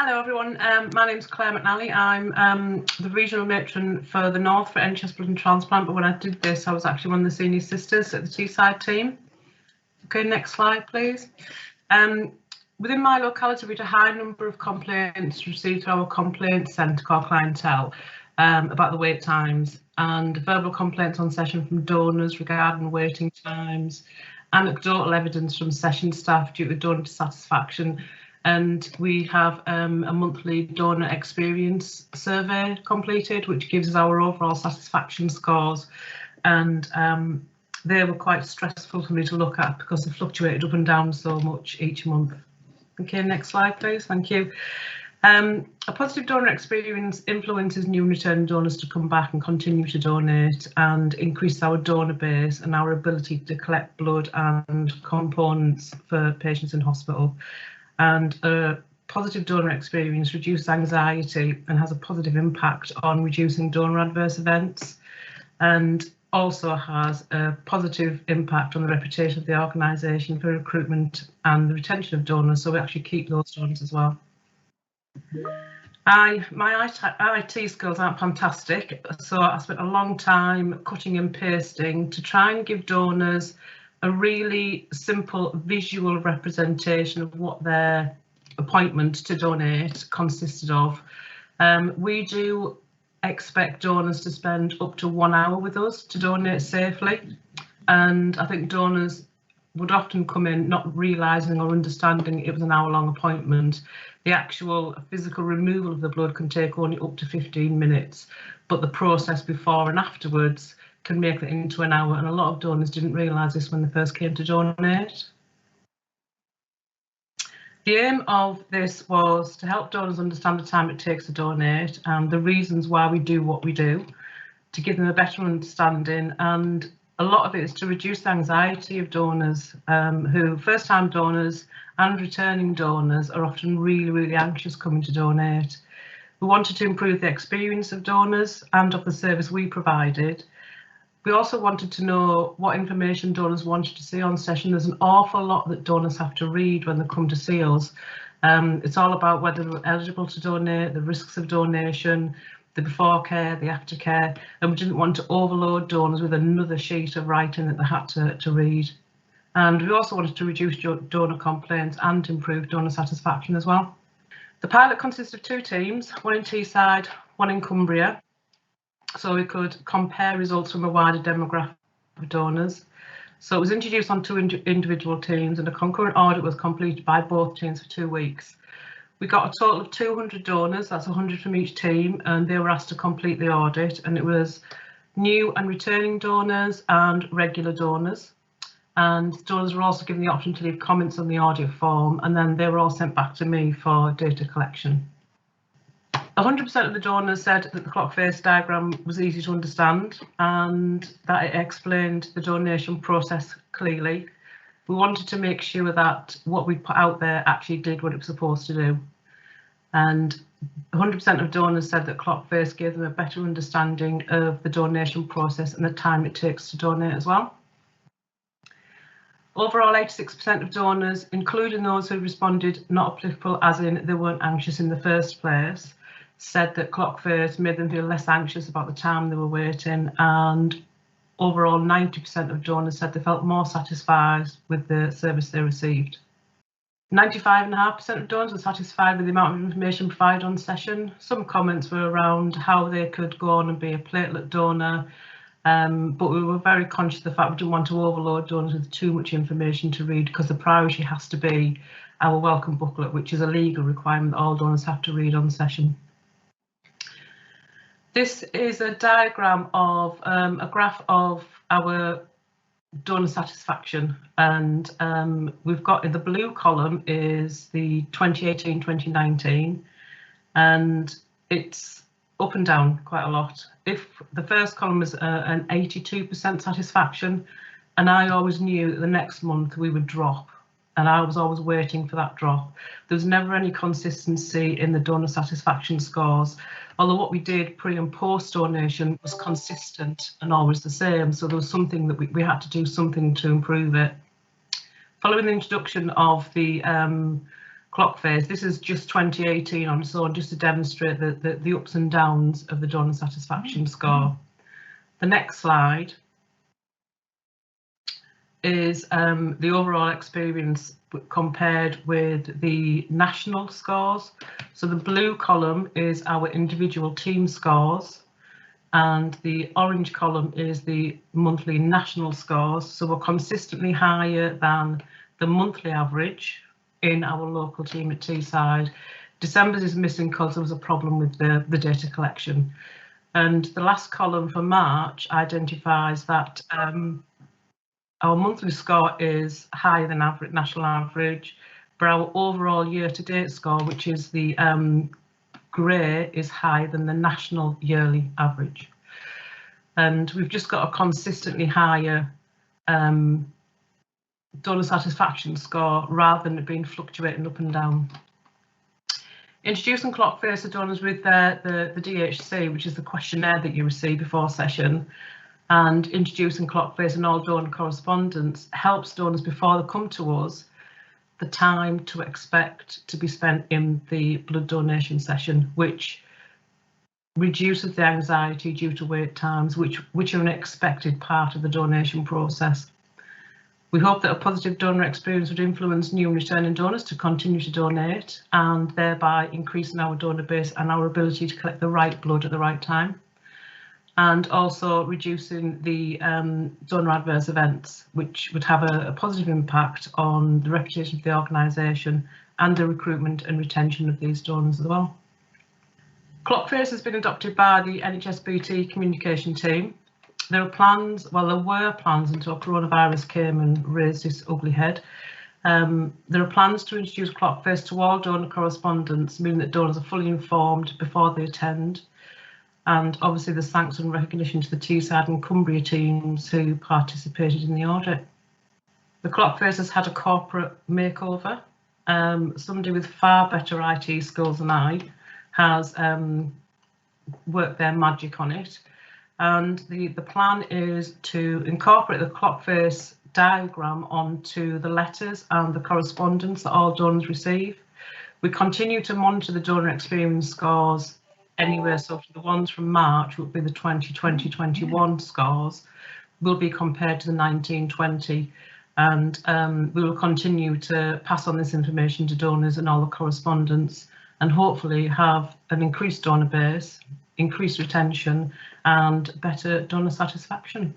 Hello everyone, my name's Claire McNally. I'm the regional matron for the North for NHS Blood and Transplant, but when I did this I was actually one of the senior sisters at the Teesside team. Okay, next slide please. Within my locality we had a high number of complaints received through our complaints centre called clientele about the wait times, and verbal complaints on session from donors regarding waiting times, anecdotal evidence from session staff due to donor dissatisfaction. And we have a monthly donor experience survey completed, which gives us our overall satisfaction scores. And they were quite stressful for me to look at because they fluctuated up and down so much each month. Okay, next slide, please. Thank you. A positive donor experience influences new and returning donors to come back and continue to donate and increase our donor base and our ability to collect blood and components for patients in hospital. And a positive donor experience reduces anxiety and has a positive impact on reducing donor adverse events, and also has a positive impact on the reputation of the organisation for recruitment and the retention of donors, so we actually keep those donors as well. My IT skills aren't fantastic, so I spent a long time cutting and pasting to try and give donors a really simple visual representation of what their appointment to donate consisted of. We do expect donors to spend up to 1 hour with us to donate safely, and I think donors would often come in not realising or understanding it was an hour-long appointment. The actual physical removal of the blood can take only up to 15 minutes, but the process before and afterwards can make it into an hour, and a lot of donors didn't realise this when they first came to donate. The aim of this was to help donors understand the time it takes to donate and the reasons why we do what we do, to give them a better understanding, and a lot of it is to reduce the anxiety of donors who, first-time donors and returning donors, are often really anxious coming to donate. We wanted to improve the experience of donors and of the service we provided. We also wanted to know what information donors wanted to see on session. There's an awful lot that donors have to read when they come to see us. It's all about whether they're eligible to donate, the risks of donation, the before care, the after care, and we didn't want to overload donors with another sheet of writing that they had to read. And we also wanted to reduce donor complaints and improve donor satisfaction as well. The pilot consists of 2 teams, one in Teesside, one in Cumbria, so we could compare results from a wider demographic of donors. So it was introduced on 2 individual teams, and a concurrent audit was completed by both teams for 2 weeks. We got a total of 200 donors, that's 100 from each team, and they were asked to complete the audit, and it was new and returning donors and regular donors. And donors were also given the option to leave comments on the audit form, and then they were all sent back to me for data collection. 100% of the donors said that the Clockface diagram was easy to understand and that it explained the donation process clearly. We wanted to make sure that what we put out there actually did what it was supposed to do. And 100% of donors said that Clockface gave them a better understanding of the donation process and the time it takes to donate as well. Overall, 86% of donors, including those who responded not applicable as in they weren't anxious in the first place, said that Clockface made them feel less anxious about the time they were waiting, and overall 90% of donors said they felt more satisfied with the service they received. 95.5% of donors were satisfied with the amount of information provided on session. Some comments were around how they could go on and be a platelet donor, but we were very conscious of the fact we didn't want to overload donors with too much information to read, because the priority has to be our welcome booklet, which is a legal requirement that all donors have to read on session. This is a diagram of a graph of our donor satisfaction, and we've got in the blue column is the 2018-2019, and it's up and down quite a lot. If the first column is an 82% satisfaction, and I always knew that the next month we would drop, and I was always waiting for that drop. There was never any consistency in the donor satisfaction scores, although what we did pre and post donation was consistent and always the same, so there was something that we had to do something to improve it. Following the introduction of the Clockface. This is just 2018 on its own, just to demonstrate the ups and downs of the donor satisfaction score. The next slide is the overall experience compared with the national scores. So the blue column is our individual team scores, and the orange column is the monthly national scores. So we're consistently higher than the monthly average in our local team at Teesside. December's is missing because there was a problem with the data collection. And the last column for March identifies that our monthly score is higher than national average, but our overall year-to-date score, which is the grey, is higher than the national yearly average. And we've just got a consistently higher donor satisfaction score rather than it being fluctuating up and down. Introducing Clockface to donors with the DHC, which is the questionnaire that you receive before session, and introducing Clockface and all donor correspondence helps donors before they come to us the time to expect to be spent in the blood donation session, which reduces the anxiety due to wait times, which are an expected part of the donation process. We hope that a positive donor experience would influence new and returning donors to continue to donate, and thereby increasing our donor base and our ability to collect the right blood at the right time, and also reducing the donor adverse events, which would have a positive impact on the reputation of the organisation and the recruitment and retention of these donors as well. Clockface has been adopted by the NHS BT communication team. There were plans until coronavirus came and raised its ugly head. There are plans to introduce Clockface to all donor correspondence, meaning that donors are fully informed before they attend. And obviously there's thanks and recognition to the Teesside and Cumbria teams who participated in the audit. The Clockface has had a corporate makeover. Somebody with far better IT skills than I has worked their magic on it. And the plan is to incorporate the Clockface diagram onto the letters and the correspondence that all donors receive. We continue to monitor the donor experience scores anyway, so for the ones from March, would be the 2020-21 scores, will be compared to the 19-20, and we will continue to pass on this information to donors and all the correspondence, and hopefully have an increased donor base, increased retention and better donor satisfaction.